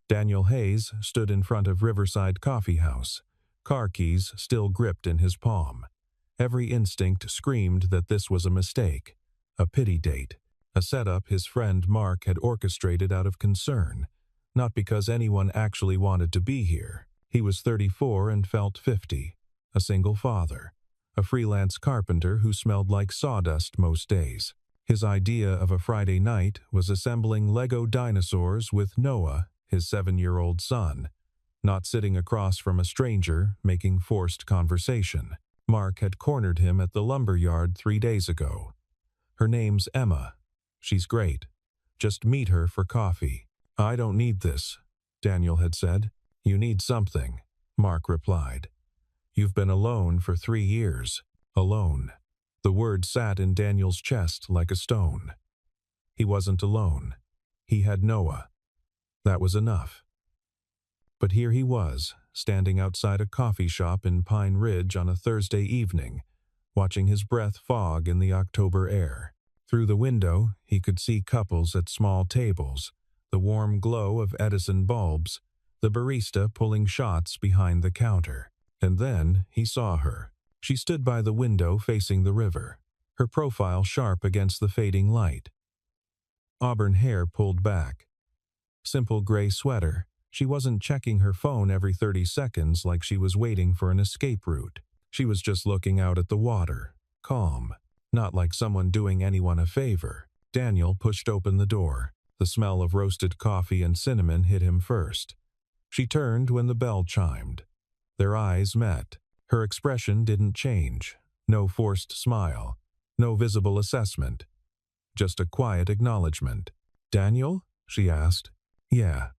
Daniel Hayes stood in front of Riverside Coffee House, car keys still gripped in his palm. Every instinct screamed that this was a mistake, a pity date, a setup his friend Mark had orchestrated out of concern, not because anyone actually wanted to be here. He was 34 and felt 50, a single father, a freelance carpenter who smelled like sawdust most days. His idea of a Friday night was assembling Lego dinosaurs with Noah, his 7-year-old son, not sitting across from a stranger making forced conversation. Mark had cornered him at the lumber yard 3 days ago. Her name's Emma. She's great. Just meet her for coffee. I don't need this, Daniel had said. You need something, Mark replied. You've been alone for 3 years. Alone. The word sat in Daniel's chest like a stone. He wasn't alone. He had Noah. That was enough. But here he was, standing outside a coffee shop in Pine Ridge on a Thursday evening, watching his breath fog in the October air. Through the window, he could see couples at small tables, the warm glow of Edison bulbs, the barista pulling shots behind the counter. And then he saw her. She stood by the window facing the river, her profile sharp against the fading light. Auburn hair pulled back. Simple gray sweater. She wasn't checking her phone every 30 seconds like she was waiting for an escape route. She was just looking out at the water, calm, not like someone doing anyone a favor. Daniel pushed open the door. The smell of roasted coffee and cinnamon hit him first. She turned when the bell chimed. Their eyes met. Her expression didn't change. No forced smile. No visible assessment. Just a quiet acknowledgement. "Daniel?" she asked. "Yeah."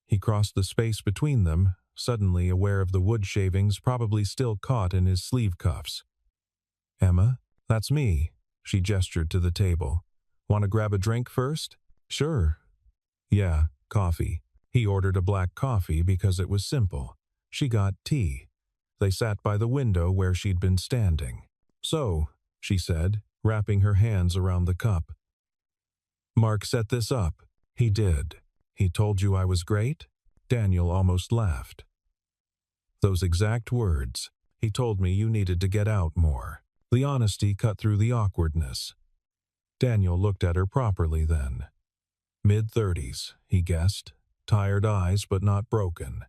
He crossed the space between them, suddenly aware of the wood shavings probably still caught in his sleeve cuffs. "Emma? That's me." She gestured to the table. "Want to grab a drink first?" "Sure." "Yeah, coffee." He ordered a black coffee because it was simple. She got tea. They sat by the window where she'd been standing. "So," she said, wrapping her hands around the cup. "Mark set this up." "He did. He told you I was great?" Daniel almost laughed. "Those exact words. He told me you needed to get out more." The honesty cut through the awkwardness. Daniel looked at her properly then. Mid-30s, he guessed. Tired eyes but not broken.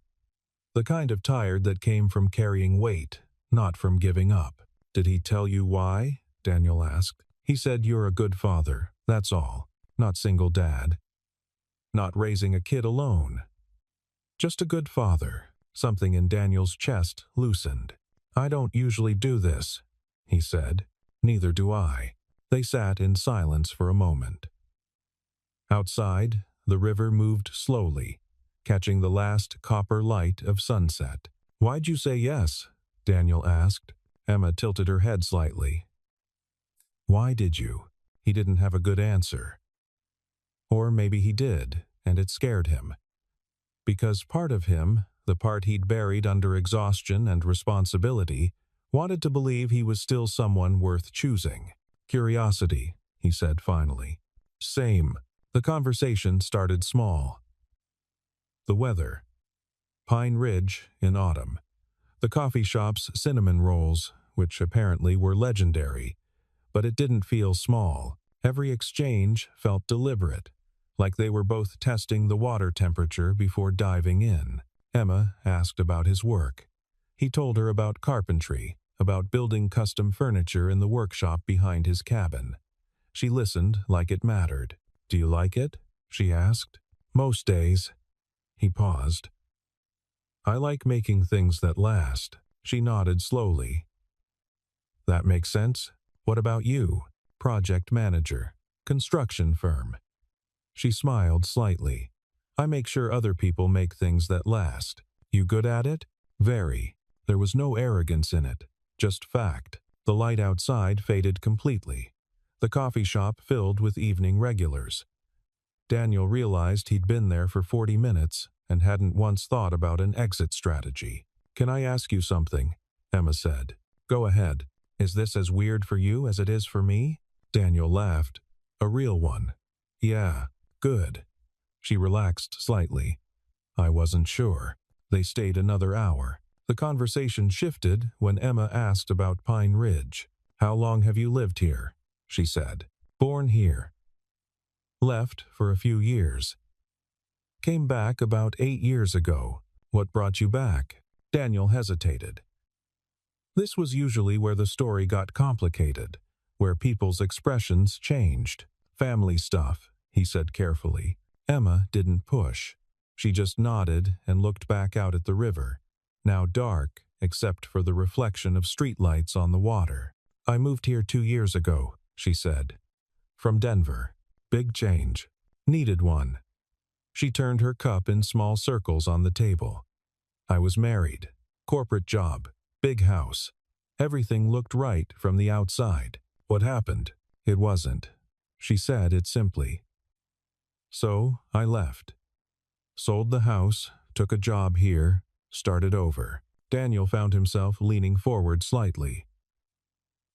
The kind of tired that came from carrying weight, not from giving up. "Did he tell you why?" Daniel asked. "He said you're a good father, that's all. Not single dad. Not raising a kid alone. Just a good father." Something in Daniel's chest loosened. "I don't usually do this," he said. "Neither do I." They sat in silence for a moment. Outside, the river moved slowly, catching the last copper light of sunset. "Why'd you say yes?" Daniel asked. Emma tilted her head slightly. "Why did you?" He didn't have a good answer. Or maybe he did, and it scared him. Because part of him, the part he'd buried under exhaustion and responsibility, wanted to believe he was still someone worth choosing. "Curiosity," he said finally. "Same." The conversation started small. The weather. Pine Ridge in autumn. The coffee shop's cinnamon rolls, which apparently were legendary. But it didn't feel small. Every exchange felt deliberate, like they were both testing the water temperature before diving in. Emma asked about his work. He told her about carpentry, about building custom furniture in the workshop behind his cabin. She listened like it mattered. "Do you like it?" she asked. "Most days." He paused. "I like making things that last." She nodded slowly. "That makes sense. What about you?" "Project manager. Construction firm." She smiled slightly. "I make sure other people make things that last." "You good at it?" "Very." There was no arrogance in it, just fact. The light outside faded completely. The coffee shop filled with evening regulars. Daniel realized he'd been there for 40 minutes and hadn't once thought about an exit strategy. "Can I ask you something?" Emma said. "Go ahead. Is this as weird for you as it is for me?" Daniel laughed. "A real one." "Yeah, good." She relaxed slightly. I wasn't sure. They stayed another hour. The conversation shifted when Emma asked about Pine Ridge. How long have you lived here? She said. Born here. Left for a few years. Came back about 8 years ago. What brought you back? Daniel hesitated. This was usually where the story got complicated, where people's expressions changed. Family stuff, he said carefully. Emma didn't push. She just nodded and looked back out at the river, now dark except for the reflection of streetlights on the water. I moved here 2 years ago, she said. From Denver. Big change. Needed one. She turned her cup in small circles on the table. I was married. Corporate job. Big house. Everything looked right from the outside. What happened? It wasn't. She said it simply. So I left. Sold the house, took a job here, started over. Daniel found himself leaning forward slightly.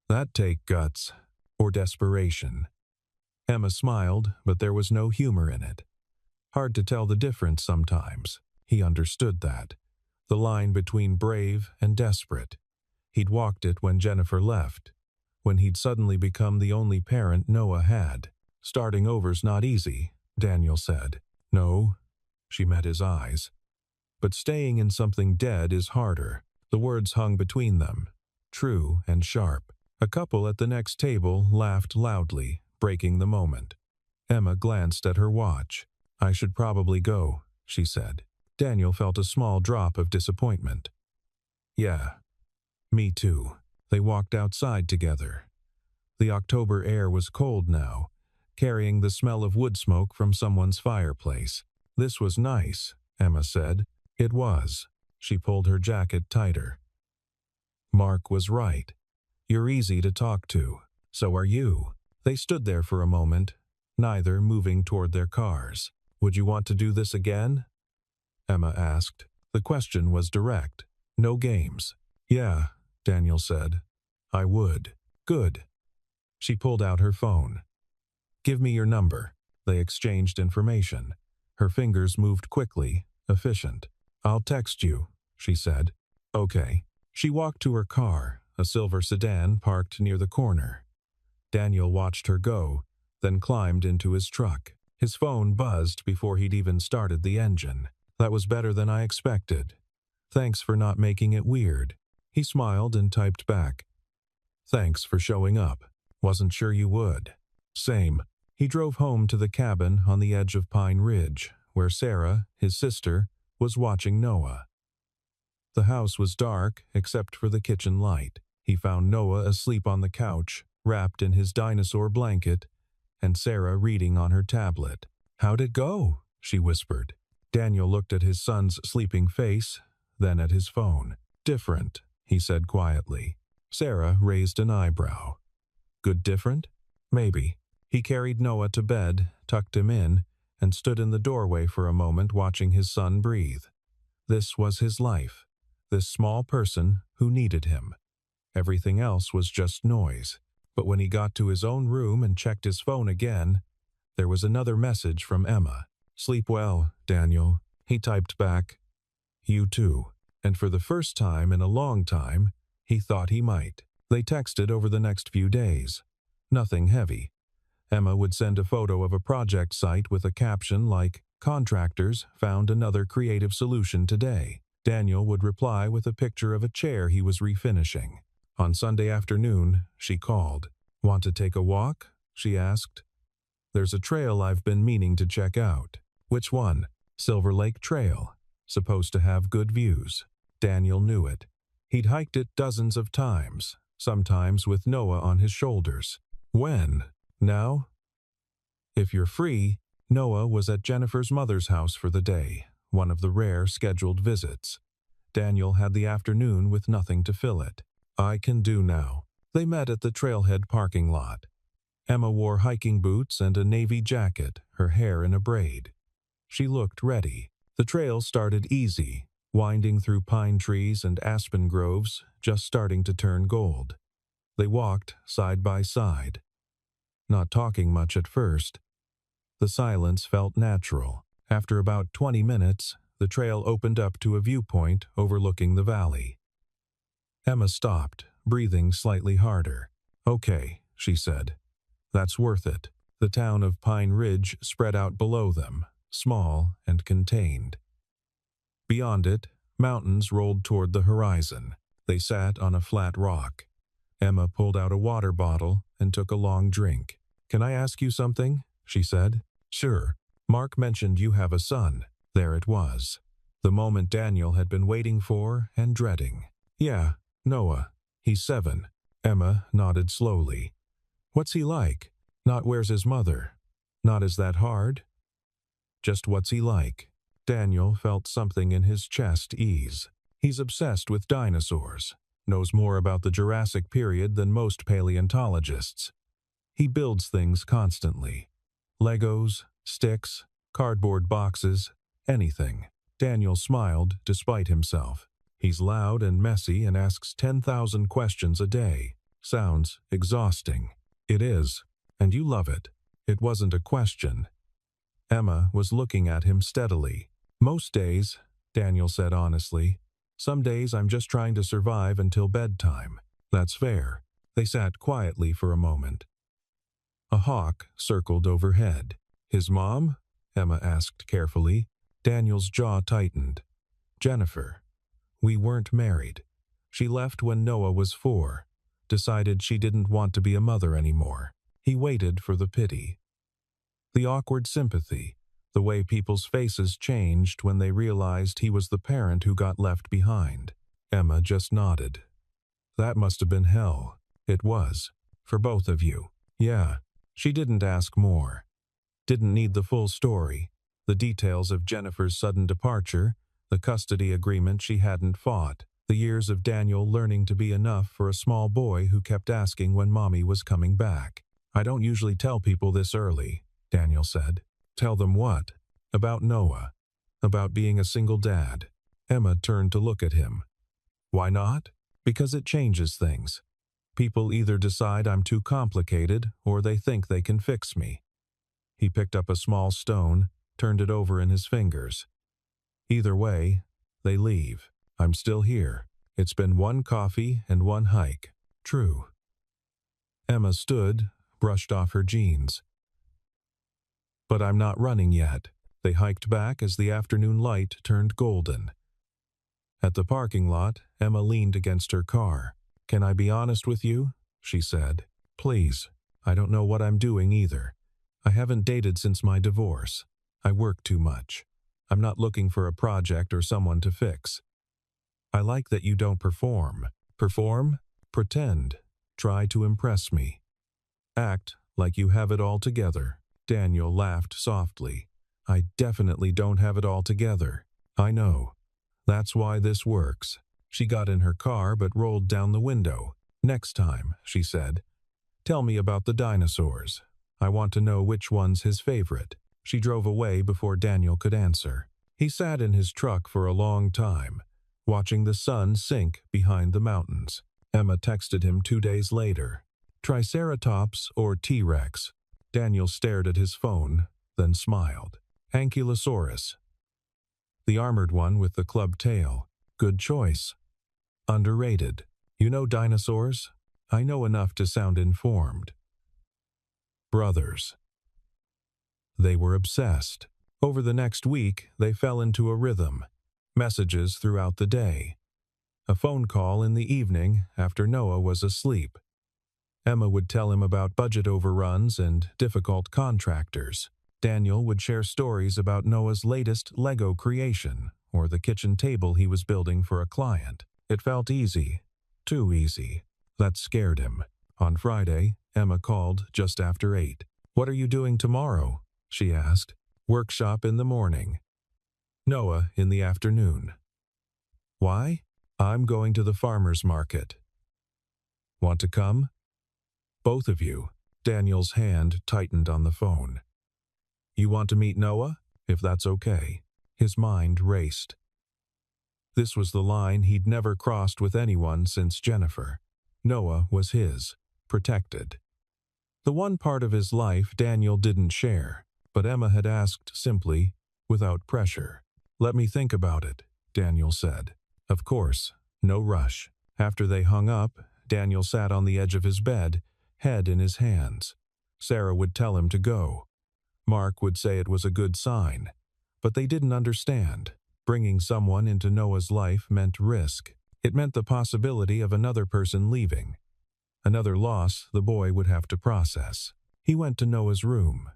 That take guts, or desperation. Emma smiled, but there was no humor in it. Hard to tell the difference sometimes. He understood that. The line between brave and desperate. He'd walked it when Jennifer left, when he'd suddenly become the only parent Noah had. Starting over's not easy, Daniel said. No, she met his eyes. But staying in something dead is harder. The words hung between them, true and sharp. A couple at the next table laughed loudly, breaking the moment. Emma glanced at her watch. I should probably go, she said. Daniel felt a small drop of disappointment. Yeah, me too. They walked outside together. The October air was cold now, carrying the smell of wood smoke from someone's fireplace. This was nice, Emma said. It was. She pulled her jacket tighter. Mark was right. You're easy to talk to. So are you. They stood there for a moment, neither moving toward their cars. Would you want to do this again? Emma asked. The question was direct. No games. Yeah, Daniel said. I would. Good. She pulled out her phone. Give me your number. They exchanged information. Her fingers moved quickly, efficient. I'll text you, she said. Okay. She walked to her car, a silver sedan parked near the corner. Daniel watched her go, then climbed into his truck. His phone buzzed before he'd even started the engine. That was better than I expected. Thanks for not making it weird. He smiled and typed back. Thanks for showing up. Wasn't sure you would. Same. He drove home to the cabin on the edge of Pine Ridge, where Sarah, his sister, was watching Noah. The house was dark except for the kitchen light. He found Noah asleep on the couch, wrapped in his dinosaur blanket, and Sarah reading on her tablet. How'd it go? She whispered. Daniel looked at his son's sleeping face, then at his phone. Different, he said quietly. Sarah raised an eyebrow. Good different? Maybe. He carried Noah to bed, tucked him in, and stood in the doorway for a moment watching his son breathe. This was his life. This small person who needed him. Everything else was just noise. But when he got to his own room and checked his phone again, there was another message from Emma. Sleep well, Daniel. He typed back. You too. And for the first time in a long time, he thought he might. They texted over the next few days. Nothing heavy. Emma would send a photo of a project site with a caption like, Contractors found another creative solution today. Daniel would reply with a picture of a chair he was refinishing. On Sunday afternoon, she called. Want to take a walk? She asked. There's a trail I've been meaning to check out. Which one? Silver Lake Trail. Supposed to have good views. Daniel knew it. He'd hiked it dozens of times, sometimes with Noah on his shoulders. When? Now? If you're free, Noah was at Jennifer's mother's house for the day, one of the rare scheduled visits. Daniel had the afternoon with nothing to fill it. I can do now. They met at the trailhead parking lot. Emma wore hiking boots and a navy jacket, her hair in a braid. She looked ready. The trail started easy, winding through pine trees and aspen groves, just starting to turn gold. They walked side by side. Not talking much at first. The silence felt natural. After about 20 minutes, the trail opened up to a viewpoint overlooking the valley. Emma stopped, breathing slightly harder. "Okay," she said. "That's worth it." The town of Pine Ridge spread out below them, small and contained. Beyond it, mountains rolled toward the horizon. They sat on a flat rock. Emma pulled out a water bottle and took a long drink. "Can I ask you something?" she said. "Sure. Mark mentioned you have a son." There it was. The moment Daniel had been waiting for and dreading. "Yeah, Noah. He's 7. Emma nodded slowly. "What's he like? Not where's his mother? Not is that hard? Just what's he like?" Daniel felt something in his chest ease. "He's obsessed with dinosaurs. Knows more about the Jurassic period than most paleontologists. He builds things constantly. Legos, sticks, cardboard boxes, anything." Daniel smiled despite himself. "He's loud and messy and asks 10,000 questions a day. Sounds exhausting." "It is. And you love it." It wasn't a question. Emma was looking at him steadily. "Most days," Daniel said honestly. "Some days I'm just trying to survive until bedtime." "That's fair." They sat quietly for a moment. A hawk circled overhead. "His mom?" Emma asked carefully. Daniel's jaw tightened. "Jennifer. We weren't married. She left when Noah was 4. Decided she didn't want to be a mother anymore." He waited for the pity. The awkward sympathy. The way people's faces changed when they realized he was the parent who got left behind. Emma just nodded. "That must have been hell." "It was. For both of you." "Yeah." She didn't ask more. Didn't need the full story. The details of Jennifer's sudden departure, the custody agreement she hadn't fought, the years of Daniel learning to be enough for a small boy who kept asking when Mommy was coming back. "I don't usually tell people this early," Daniel said. "Tell them what?" "About Noah. About being a single dad." Emma turned to look at him. "Why not?" "Because it changes things. People either decide I'm too complicated or they think they can fix me." He picked up a small stone, turned it over in his fingers. "Either way, they leave. I'm still here. It's been 1 coffee and 1 hike. True." Emma stood, brushed off her jeans. "But I'm not running yet." They hiked back as the afternoon light turned golden. At the parking lot, Emma leaned against her car. "Can I be honest with you?" she said. "Please. I don't know what I'm doing either. I haven't dated since my divorce. I work too much. I'm not looking for a project or someone to fix. I like that you don't perform." "Perform?" "Pretend. Try to impress me. Act like you have it all together." Daniel laughed softly. "I definitely don't have it all together." "I know. That's why this works." She got in her car but rolled down the window. "Next time," she said, "tell me about the dinosaurs. I want to know which one's his favorite." She drove away before Daniel could answer. He sat in his truck for a long time, watching the sun sink behind the mountains. Emma texted him 2 days later. "Triceratops or T-Rex?" Daniel stared at his phone, then smiled. "Ankylosaurus. The armored one with the club tail. Good choice. Underrated. You know dinosaurs?" "I know enough to sound informed." Brothers. They were obsessed. Over the next week, they fell into a rhythm. Messages throughout the day. A phone call in the evening after Noah was asleep. Emma would tell him about budget overruns and difficult contractors. Daniel would share stories about Noah's latest Lego creation or the kitchen table he was building for a client. It felt easy. Too easy. That scared him. On Friday, Emma called just after 8. "What are you doing tomorrow?" she asked. "Workshop in the morning. Noah in the afternoon." "Why?" "I'm going to the farmer's market." "Want to come?" "Both of you." Daniel's hand tightened on the phone. "You want to meet Noah? If that's okay." His mind raced. This was the line he'd never crossed with anyone since Jennifer. Noah was his, protected. The one part of his life Daniel didn't share, but Emma had asked simply, without pressure. Let me think about it, Daniel said. Of course, no rush. After they hung up, Daniel sat on the edge of his bed, head in his hands. Sarah would tell him to go. Mark would say it was a good sign. But they didn't understand. Bringing someone into Noah's life meant risk. It meant the possibility of another person leaving. Another loss the boy would have to process. He went to Noah's room.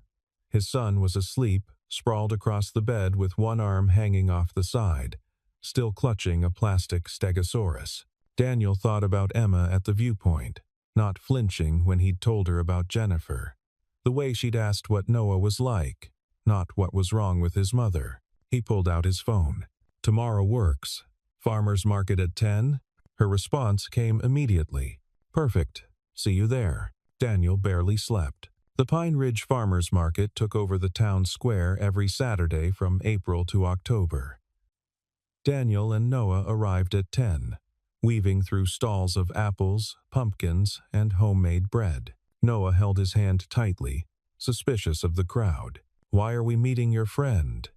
His son was asleep, sprawled across the bed with one arm hanging off the side, still clutching a plastic stegosaurus. Daniel thought about Emma at the viewpoint, not flinching when he'd told her about Jennifer. The way she'd asked what Noah was like, not what was wrong with his mother. He pulled out his phone. Tomorrow works. Farmer's market at 10? Her response came immediately. Perfect. See you there. Daniel barely slept. The Pine Ridge Farmer's Market took over the town square every Saturday from April to October. Daniel and Noah arrived at 10, weaving through stalls of apples, pumpkins, and homemade bread. Noah held his hand tightly, suspicious of the crowd. "Why are we meeting your friend?"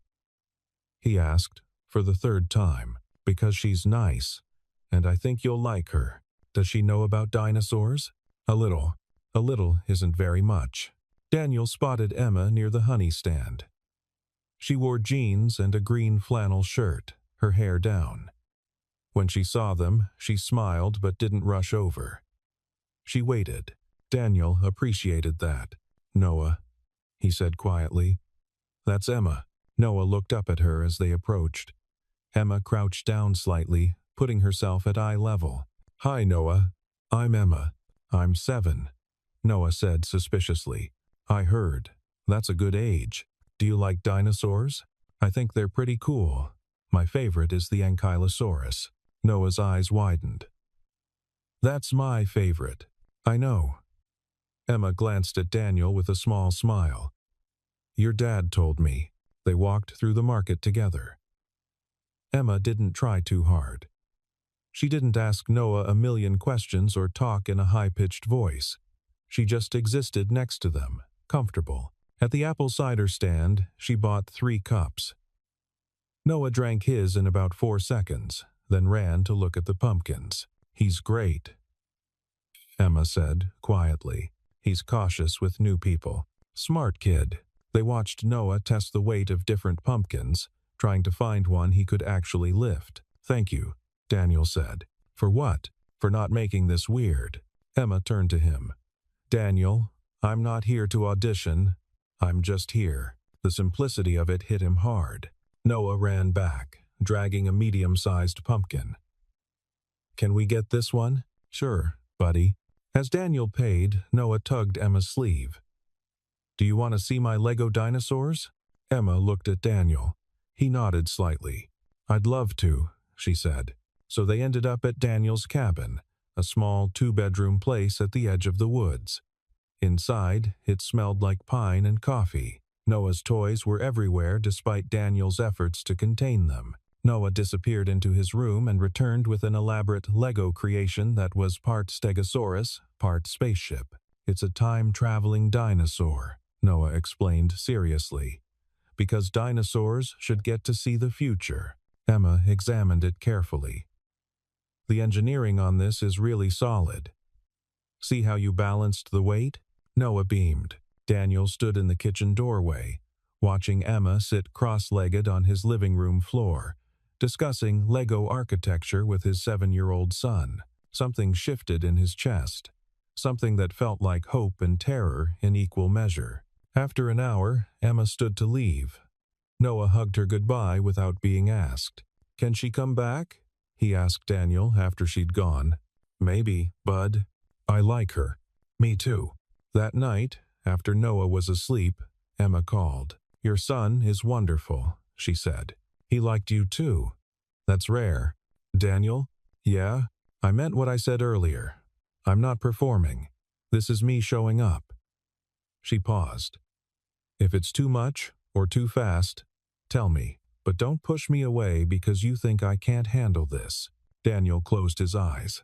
he asked, for the third time. "Because she's nice, and I think you'll like her. Does she know about dinosaurs?" "A little. A little isn't very much." Daniel spotted Emma near the honey stand. She wore jeans and a green flannel shirt, her hair down. When she saw them, she smiled but didn't rush over. She waited. Daniel appreciated that. "Noah," he said quietly. "That's Emma." Noah looked up at her as they approached. Emma crouched down slightly, putting herself at eye level. "Hi, Noah. I'm Emma. I'm 7. Noah said suspiciously. "I heard. That's a good age. Do you like dinosaurs?" "I think they're pretty cool. My favorite is the Ankylosaurus." Noah's eyes widened. "That's my favorite. I know." Emma glanced at Daniel with a small smile. "Your dad told me." They walked through the market together. Emma didn't try too hard. She didn't ask Noah a million questions or talk in a high-pitched voice. She just existed next to them, comfortable. At the apple cider stand, she bought 3 cups. Noah drank his in about 4 seconds, then ran to look at the pumpkins. "He's great," Emma said quietly. "He's cautious with new people. Smart kid." They watched Noah test the weight of different pumpkins, trying to find one he could actually lift. "Thank you," Daniel said. "For what?" "For not making this weird." Emma turned to him. "Daniel, I'm not here to audition. I'm just here." The simplicity of it hit him hard. Noah ran back, dragging a medium-sized pumpkin. "Can we get this one?" "Sure, buddy." As Daniel paid, Noah tugged Emma's sleeve. "Do you want to see my Lego dinosaurs?" Emma looked at Daniel. He nodded slightly. "I'd love to," she said. So they ended up at Daniel's cabin, a small 2-bedroom place at the edge of the woods. Inside, it smelled like pine and coffee. Noah's toys were everywhere despite Daniel's efforts to contain them. Noah disappeared into his room and returned with an elaborate Lego creation that was part Stegosaurus, part spaceship. "It's a time-traveling dinosaur," Noah explained seriously. "Because dinosaurs should get to see the future." Emma examined it carefully. "The engineering on this is really solid. See how you balanced the weight?" Noah beamed. Daniel stood in the kitchen doorway, watching Emma sit cross-legged on his living room floor, discussing Lego architecture with his 7-year-old son. Something shifted in his chest, something that felt like hope and terror in equal measure. After an hour, Emma stood to leave. Noah hugged her goodbye without being asked. "Can she come back?" he asked Daniel after she'd gone. "Maybe, bud. I like her." "Me too." That night, after Noah was asleep, Emma called. "Your son is wonderful," she said. "He liked you too." "That's rare." "Daniel?" "Yeah? I meant what I said earlier. I'm not performing. This is me showing up." She paused. "If it's too much or too fast, tell me, but don't push me away because you think I can't handle this." Daniel closed his eyes.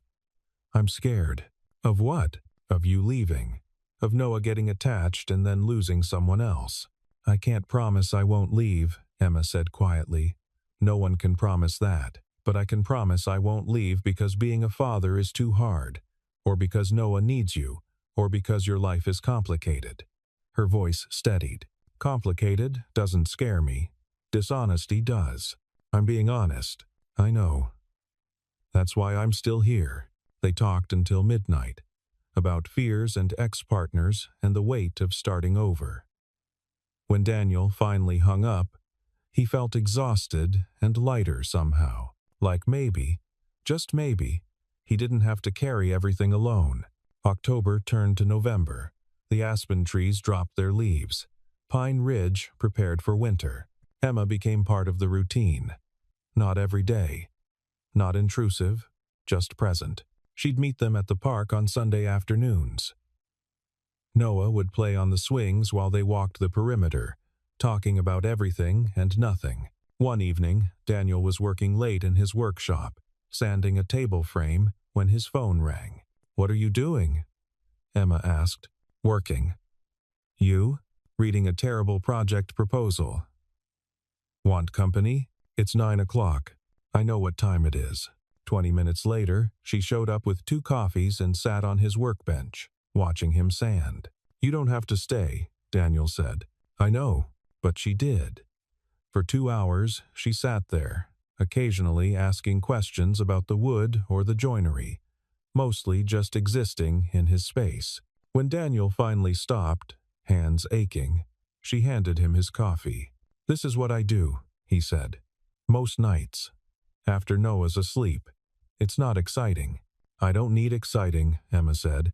"I'm scared." "Of what?" "Of you leaving. Of Noah getting attached and then losing someone else." "I can't promise I won't leave," Emma said quietly. No one can promise that, but I can promise I won't leave because being a father is too hard, or because Noah needs you, or because your life is complicated. Her voice steadied. Complicated doesn't scare me. Dishonesty does. I'm being honest. I know. That's why I'm still here. They talked until midnight, about fears and ex-partners and the weight of starting over. When Daniel finally hung up, he felt exhausted and lighter somehow, like maybe, just maybe, he didn't have to carry everything alone. October turned to November. The aspen trees dropped their leaves. Pine Ridge prepared for winter. Emma became part of the routine. Not every day. Not intrusive, just present. She'd meet them at the park on Sunday afternoons. Noah would play on the swings while they walked the perimeter, talking about everything and nothing. One evening, Daniel was working late in his workshop, sanding a table frame, when his phone rang. "What are you doing?" Emma asked. "Working." "You?" "Reading a terrible project proposal." "Want company?" "It's 9 o'clock. I know what time it is." 20 minutes later, she showed up with 2 coffees and sat on his workbench, watching him sand. "You don't have to stay," Daniel said. "I know, but she did." For 2 hours, she sat there, occasionally asking questions about the wood or the joinery, mostly just existing in his space. When Daniel finally stopped, hands aching, she handed him his coffee. "This is what I do," he said. "Most nights. After Noah's asleep. It's not exciting." "I don't need exciting," Emma said.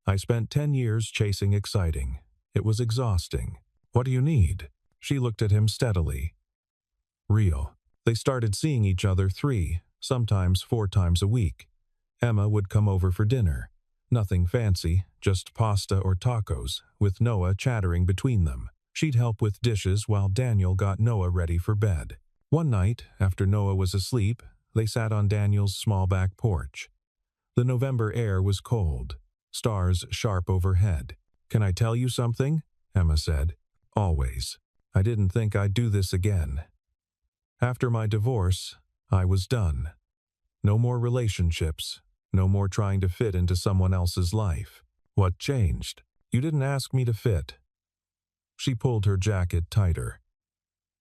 "I spent 10 years chasing exciting. It was exhausting." "What do you need?" She looked at him steadily. "Real." They started seeing each other 3, sometimes 4 times a week. Emma would come over for dinner. Nothing fancy, just pasta or tacos, with Noah chattering between them. She'd help with dishes while Daniel got Noah ready for bed. One night, after Noah was asleep, they sat on Daniel's small back porch. The November air was cold, stars sharp overhead. "Can I tell you something?" Emma said. "Always. I didn't think I'd do this again. After my divorce, I was done. No more relationships, no more trying to fit into someone else's life." "What changed?" "You didn't ask me to fit." She pulled her jacket tighter.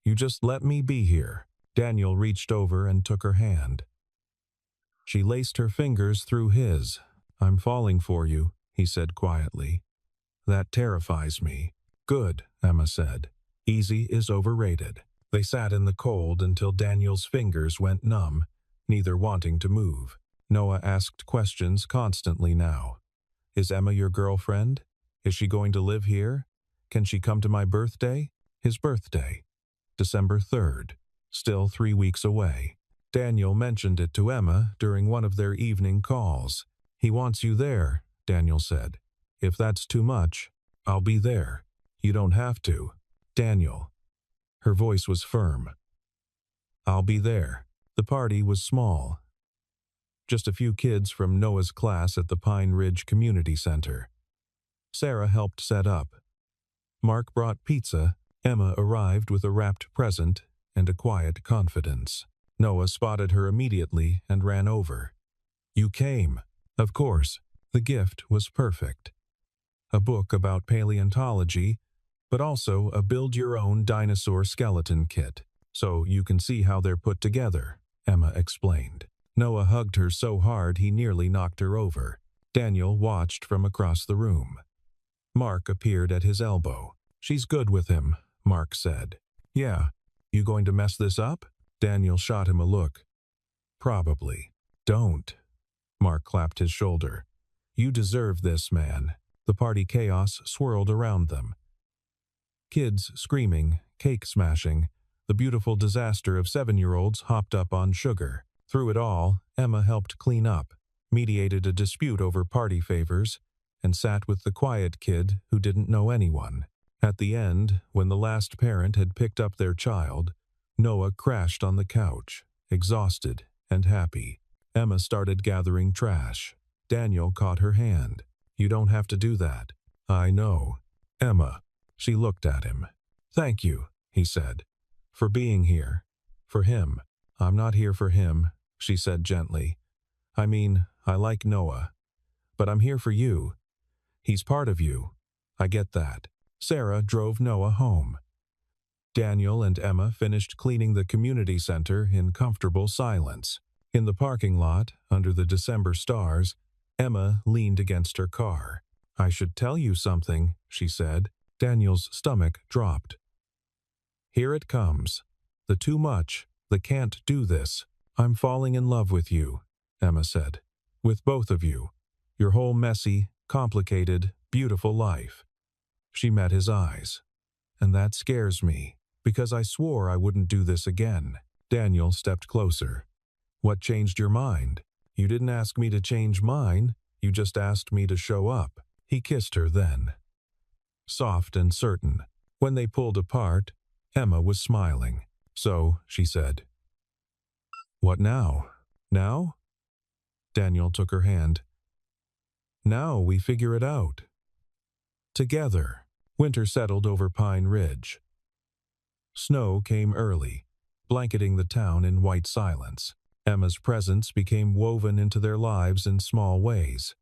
"You just let me be here." Daniel reached over and took her hand. She laced her fingers through his. "I'm falling for you," he said quietly. "That terrifies me." "Good," Emma said. "Easy is overrated." They sat in the cold until Daniel's fingers went numb, neither wanting to move. Noah asked questions constantly now. "Is Emma your girlfriend? Is she going to live here? Can she come to my birthday?" His birthday. December 3rd. Still 3 weeks away. Daniel mentioned it to Emma during one of their evening calls. "He wants you there," Daniel said. "If that's too much, I'll be there." "You don't have to." "Daniel." Her voice was firm. "I'll be there." The party was small. Just a few kids from Noah's class at the Pine Ridge Community Center. Sarah helped set up. Mark brought pizza. Emma arrived with a wrapped present and a quiet confidence. Noah spotted her immediately and ran over. "You came." Of course, the gift was perfect. A book about paleontology, but also a build-your-own dinosaur skeleton kit, so you can see how they're put together, Emma explained. Noah hugged her so hard he nearly knocked her over. Daniel watched from across the room. Mark appeared at his elbow. "She's good with him," Mark said. "Yeah. You going to mess this up?" Daniel shot him a look. "Probably." "Don't." Mark clapped his shoulder. "You deserve this, man." The party chaos swirled around them. Kids screaming, cake smashing. The beautiful disaster of 7-year-olds hopped up on sugar. Through it all, Emma helped clean up, mediated a dispute over party favors, and sat with the quiet kid who didn't know anyone. At the end, when the last parent had picked up their child, Noah crashed on the couch, exhausted and happy. Emma started gathering trash. Daniel caught her hand. "You don't have to do that." "I know." "Emma." She looked at him. "Thank you," he said. "For being here. For him." I'm not here for him, she said gently. I mean, I like Noah. But I'm here for you. He's part of you. I get that. Sarah drove Noah home. Daniel and Emma finished cleaning the community center in comfortable silence. In the parking lot, under the December stars, Emma leaned against her car. I should tell you something, she said. Daniel's stomach dropped. Here it comes. The too much, the can't do this. I'm falling in love with you, Emma said. With both of you. Your whole messy, complicated, beautiful life. She met his eyes. And that scares me, because I swore I wouldn't do this again. Daniel stepped closer. What changed your mind? You didn't ask me to change mine, you just asked me to show up. He kissed her then. Soft and certain. When they pulled apart, Emma was smiling. So, she said. What now? Now? Daniel took her hand. Now we figure it out. Together. Winter settled over Pine Ridge. Snow came early, blanketing the town in white silence. Emma's presence became woven into their lives in small ways.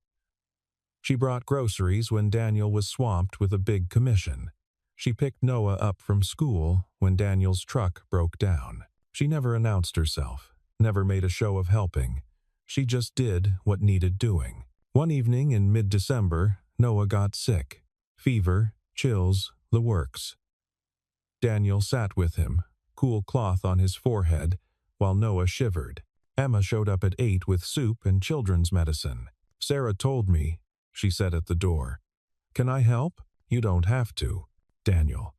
She brought groceries when Daniel was swamped with a big commission. She picked Noah up from school when Daniel's truck broke down. She never announced herself, never made a show of helping. She just did what needed doing. One evening in mid-December, Noah got sick. Fever, chills, the works. Daniel sat with him, cool cloth on his forehead, while Noah shivered. Emma showed up at 8 with soup and children's medicine. Sarah told me, she said at the door. Can I help? You don't have to, Daniel.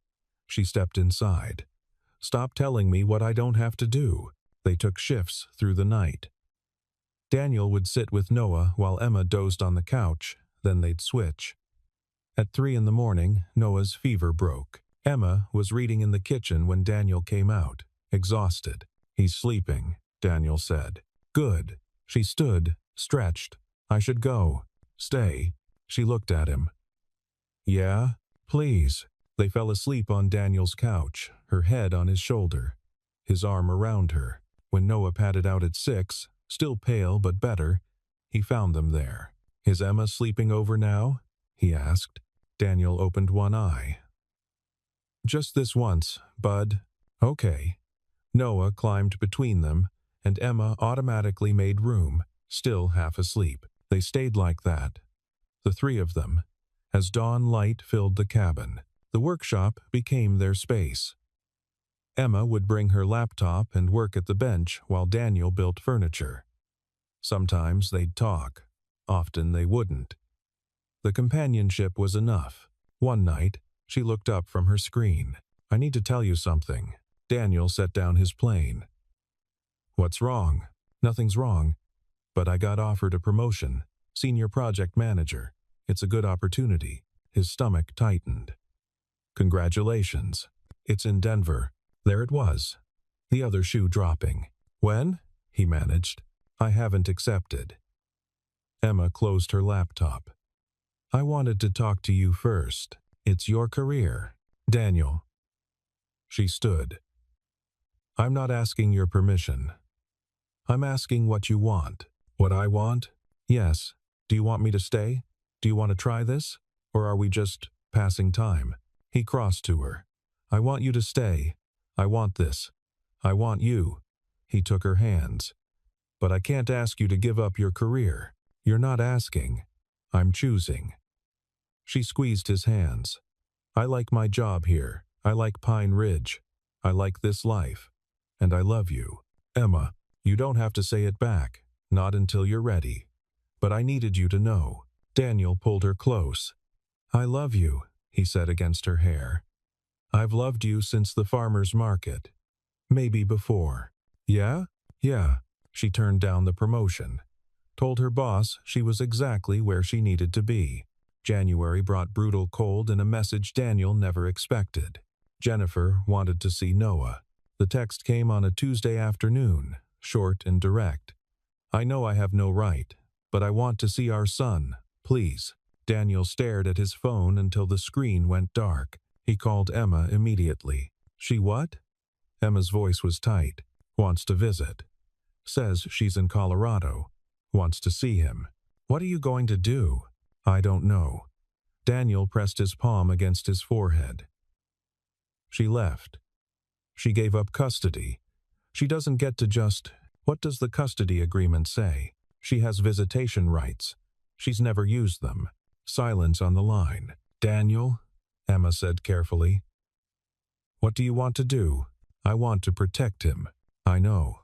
She stepped inside. Stop telling me what I don't have to do. They took shifts through the night. Daniel would sit with Noah while Emma dozed on the couch, then they'd switch. At 3 in the morning, Noah's fever broke. Emma was reading in the kitchen when Daniel came out, exhausted. He's sleeping, Daniel said. Good. She stood, stretched. I should go. Stay. She looked at him. Yeah, please. They fell asleep on Daniel's couch, her head on his shoulder, his arm around her. When Noah padded out at 6, still pale but better, he found them there. Is Emma sleeping over now? He asked. Daniel opened one eye. Just this once, bud. Okay. Noah climbed between them, and Emma automatically made room, still half asleep. They stayed like that, the three of them, as dawn light filled the cabin. The workshop became their space. Emma would bring her laptop and work at the bench while Daniel built furniture. Sometimes they'd talk. Often they wouldn't. The companionship was enough. One night, she looked up from her screen. I need to tell you something. Daniel set down his plane. What's wrong? Nothing's wrong. But I got offered a promotion. Senior project manager. It's a good opportunity. His stomach tightened. Congratulations. It's in Denver. There it was. The other shoe dropping. When? He managed. I haven't accepted. Emma closed her laptop. I wanted to talk to you first. It's your career. Daniel. She stood. I'm not asking your permission. I'm asking what you want. What I want? Yes. Do you want me to stay? Do you want to try this? Or are we just passing time? He crossed to her. I want you to stay. I want this. I want you. He took her hands. But I can't ask you to give up your career. You're not asking. I'm choosing. She squeezed his hands. I like my job here. I like Pine Ridge. I like this life. And I love you. Emma, you don't have to say it back. Not until you're ready. But I needed you to know. Daniel pulled her close. I love you, he said against her hair. I've loved you since the farmer's market. Maybe before. Yeah? Yeah. She turned down the promotion. Told her boss she was exactly where she needed to be. January brought brutal cold and a message Daniel never expected. Jennifer wanted to see Noah. The text came on a Tuesday afternoon, short and direct. I know I have no right, but I want to see our son, please. Daniel stared at his phone until the screen went dark. He called Emma immediately. She what? Emma's voice was tight. Wants to visit. Says she's in Colorado. Wants to see him. What are you going to do? I don't know. Daniel pressed his palm against his forehead. She left. She gave up custody. She doesn't get to just... What does the custody agreement say? She has visitation rights. She's never used them. Silence on the line. Daniel, Emma said carefully. What do you want to do? I want to protect him. I know.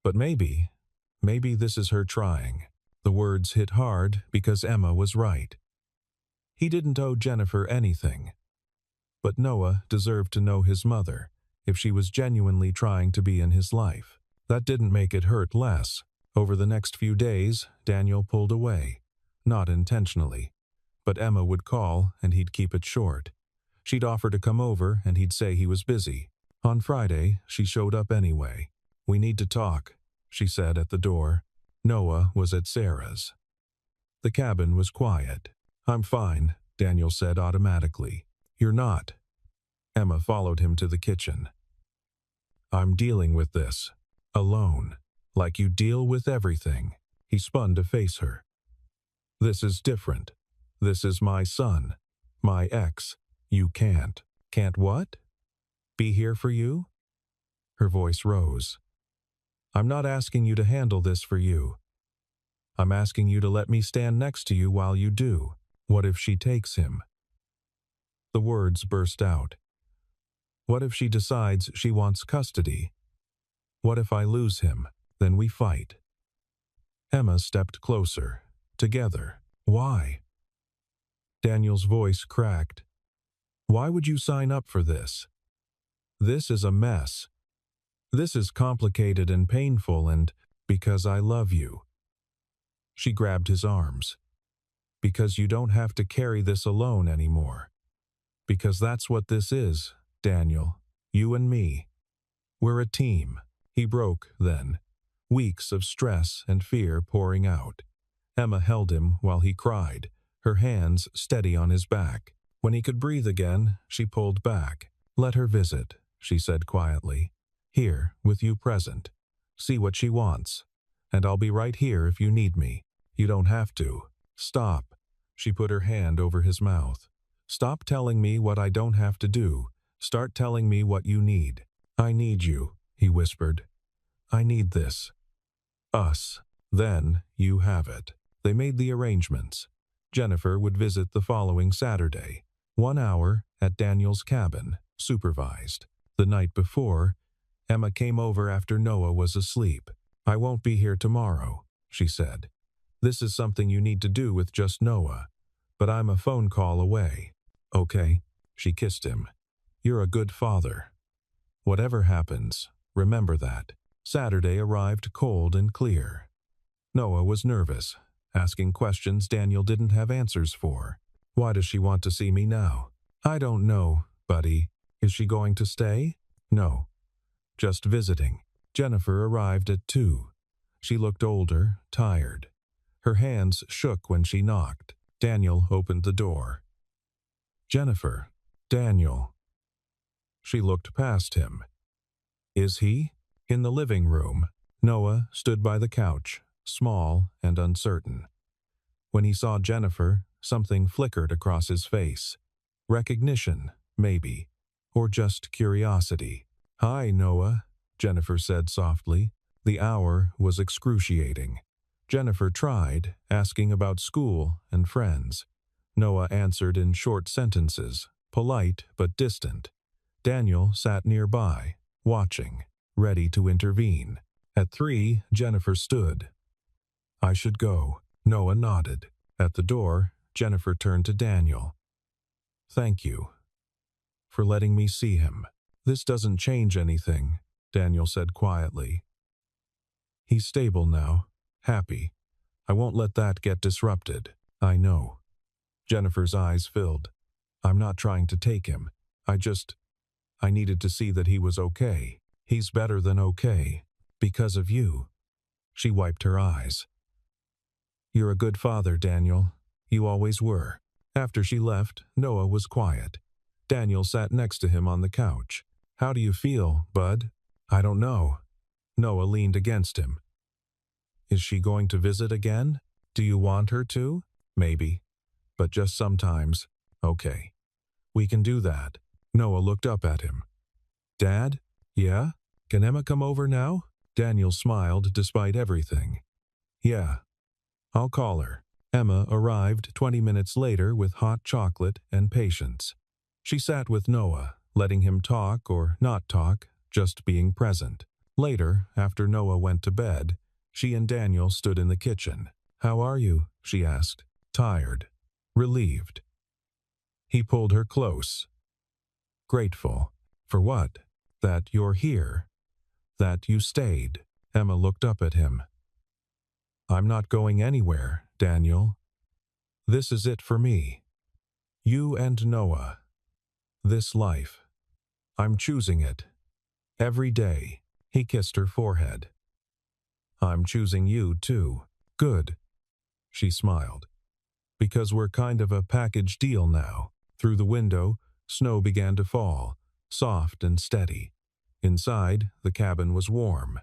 But maybe this is her trying. The words hit hard because Emma was right. He didn't owe Jennifer anything. But Noah deserved to know his mother if she was genuinely trying to be in his life. That didn't make it hurt less. Over the next few days, Daniel pulled away. Not intentionally. But Emma would call and he'd keep it short. She'd offer to come over and he'd say he was busy. On Friday, she showed up anyway. We need to talk, she said at the door. Noah was at Sarah's. The cabin was quiet. I'm fine, Daniel said automatically. You're not. Emma followed him to the kitchen. I'm dealing with this. Alone. Like you deal with everything. He spun to face her. This is different. This is my son. My ex. You can't. Can't what? Be here for you? Her voice rose. I'm not asking you to handle this for you. I'm asking you to let me stand next to you while you do. What if she takes him? The words burst out. What if she decides she wants custody? What if I lose him? Then we fight. Emma stepped closer. Together. Why? Daniel's voice cracked. Why would you sign up for this? This is a mess. This is complicated and painful, and because I love you. She grabbed his arms. Because you don't have to carry this alone anymore. Because that's what this is, Daniel. You and me. We're a team. He broke, then. Weeks of stress and fear pouring out. Emma held him while he cried, her hands steady on his back. When he could breathe again, she pulled back. Let her visit, she said quietly. Here, with you present. See what she wants. And I'll be right here if you need me. You don't have to. Stop. She put her hand over his mouth. Stop telling me what I don't have to do. Start telling me what you need. I need you, he whispered. I need this. Us. Then you have it. They made the arrangements. Jennifer would visit the following Saturday. 1 hour at Daniel's cabin, supervised. The night before, Emma came over after Noah was asleep. I won't be here tomorrow, she said. This is something you need to do with just Noah. But I'm a phone call away. Okay, she kissed him. You're a good father. Whatever happens, remember that. Saturday arrived cold and clear. Noah was nervous, asking questions Daniel didn't have answers for. Why does she want to see me now? I don't know, buddy. Is she going to stay? No. Just visiting. Jennifer arrived at 2. She looked older, tired. Her hands shook when she knocked. Daniel opened the door. Jennifer. Daniel. She looked past him. Is he? In the living room, Noah stood by the couch, small and uncertain. When he saw Jennifer, something flickered across his face. Recognition, maybe, or just curiosity. Hi, Noah, Jennifer said softly. The hour was excruciating. Jennifer tried, asking about school and friends. Noah answered in short sentences, polite but distant. Daniel sat nearby, watching, ready to intervene. At 3, Jennifer stood. I should go. Noah nodded. At the door, Jennifer turned to Daniel. Thank you for letting me see him. This doesn't change anything, Daniel said quietly. He's stable now, happy. I won't let that get disrupted. I know. Jennifer's eyes filled. I'm not trying to take him. I needed to see that he was okay. He's better than okay. Because of you. She wiped her eyes. You're a good father, Daniel. You always were. After she left, Noah was quiet. Daniel sat next to him on the couch. How do you feel, bud? I don't know. Noah leaned against him. Is she going to visit again? Do you want her to? Maybe. But just sometimes. Okay. We can do that. Noah looked up at him. Dad? Yeah? Can Emma come over now? Daniel smiled despite everything. Yeah. I'll call her. Emma arrived 20 minutes later with hot chocolate and patience. She sat with Noah, letting him talk or not talk, just being present. Later, after Noah went to bed, she and Daniel stood in the kitchen. How are you? She asked. Tired. Relieved. He pulled her close. Grateful. For what? That you're here. That you stayed. Emma looked up at him. I'm not going anywhere, Daniel. This is it for me. You and Noah. This life. I'm choosing it. Every day. He kissed her forehead. I'm choosing you, too. Good. She smiled. Because we're kind of a package deal now. Through the window, snow began to fall, soft and steady. Inside, the cabin was warm.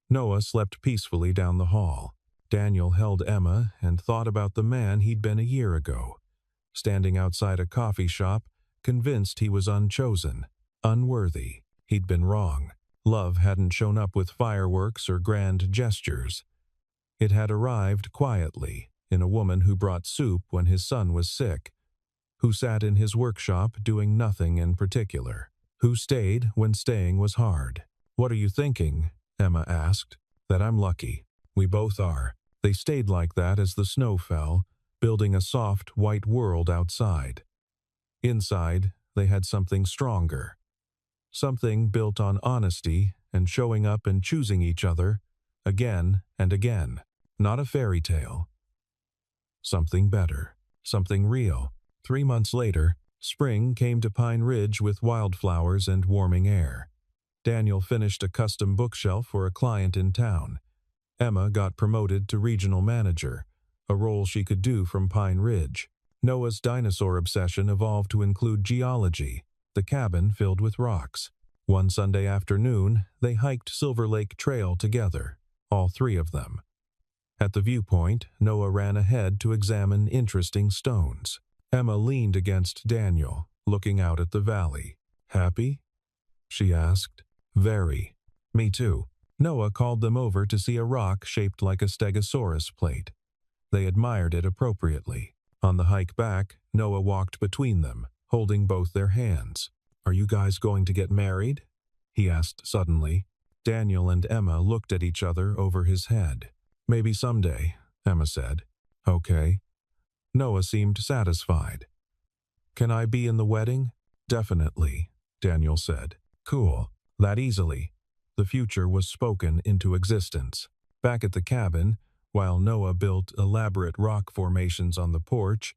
Noah slept peacefully down the hall. Daniel held Emma and thought about the man he'd been a year ago, standing outside a coffee shop, convinced he was unchosen, unworthy. He'd been wrong. Love hadn't shown up with fireworks or grand gestures. It had arrived quietly, in a woman who brought soup when his son was sick, who sat in his workshop doing nothing in particular, who stayed when staying was hard. What are you thinking? Emma asked. That I'm lucky. We both are. They stayed like that as the snow fell, building a soft, white world outside. Inside, they had something stronger. Something built on honesty and showing up and choosing each other, again and again. Not a fairy tale. Something better. Something real. 3 months later, spring came to Pine Ridge with wildflowers and warming air. Daniel finished a custom bookshelf for a client in town. Emma got promoted to regional manager, a role she could do from Pine Ridge. Noah's dinosaur obsession evolved to include geology, the cabin filled with rocks. One Sunday afternoon, they hiked Silver Lake Trail together, all 3 of them. At the viewpoint, Noah ran ahead to examine interesting stones. Emma leaned against Daniel, looking out at the valley. Happy? She asked. Very. Me too. Noah called them over to see a rock shaped like a stegosaurus plate. They admired it appropriately. On the hike back, Noah walked between them, holding both their hands. Are you guys going to get married? He asked suddenly. Daniel and Emma looked at each other over his head. Maybe someday, Emma said. Okay. Noah seemed satisfied. Can I be in the wedding? Definitely, Daniel said. Cool. That easily. The future was spoken into existence. Back at the cabin, while Noah built elaborate rock formations on the porch,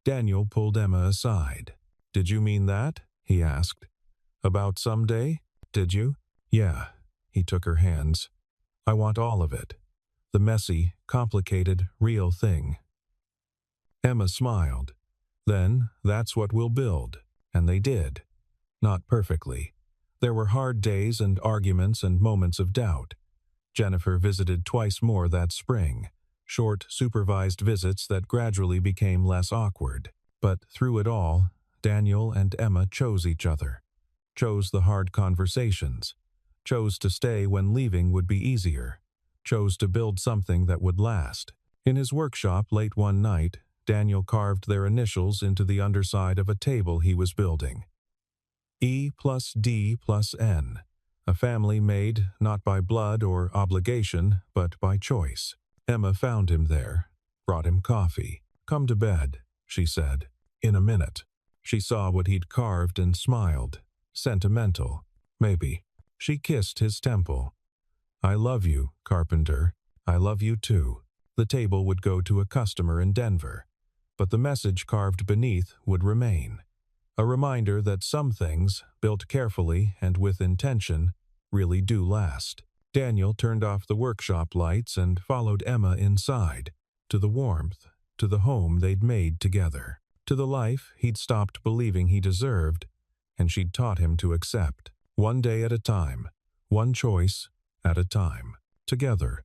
Daniel pulled Emma aside. Did you mean that? He asked. About someday? Did you? Yeah. He took her hands. I want all of it. The messy, complicated, real thing. Emma smiled. Then, that's what we'll build. And they did. Not perfectly. There were hard days and arguments and moments of doubt. Jennifer visited twice more that spring, short, supervised visits that gradually became less awkward. But through it all, Daniel and Emma chose each other, chose the hard conversations, chose to stay when leaving would be easier, chose to build something that would last. In his workshop late one night, Daniel carved their initials into the underside of a table he was building. E+D+N, a family made not by blood or obligation, but by choice. Emma found him there, brought him coffee. Come to bed, she said. In a minute. She saw what he'd carved and smiled. Sentimental, maybe. She kissed his temple. I love you, Carpenter. I love you too. The table would go to a customer in Denver, but the message carved beneath would remain. A reminder that some things, built carefully and with intention, really do last. Daniel turned off the workshop lights and followed Emma inside, to the warmth, to the home they'd made together, to the life he'd stopped believing he deserved, and she'd taught him to accept. One day at a time, one choice, at a time, together.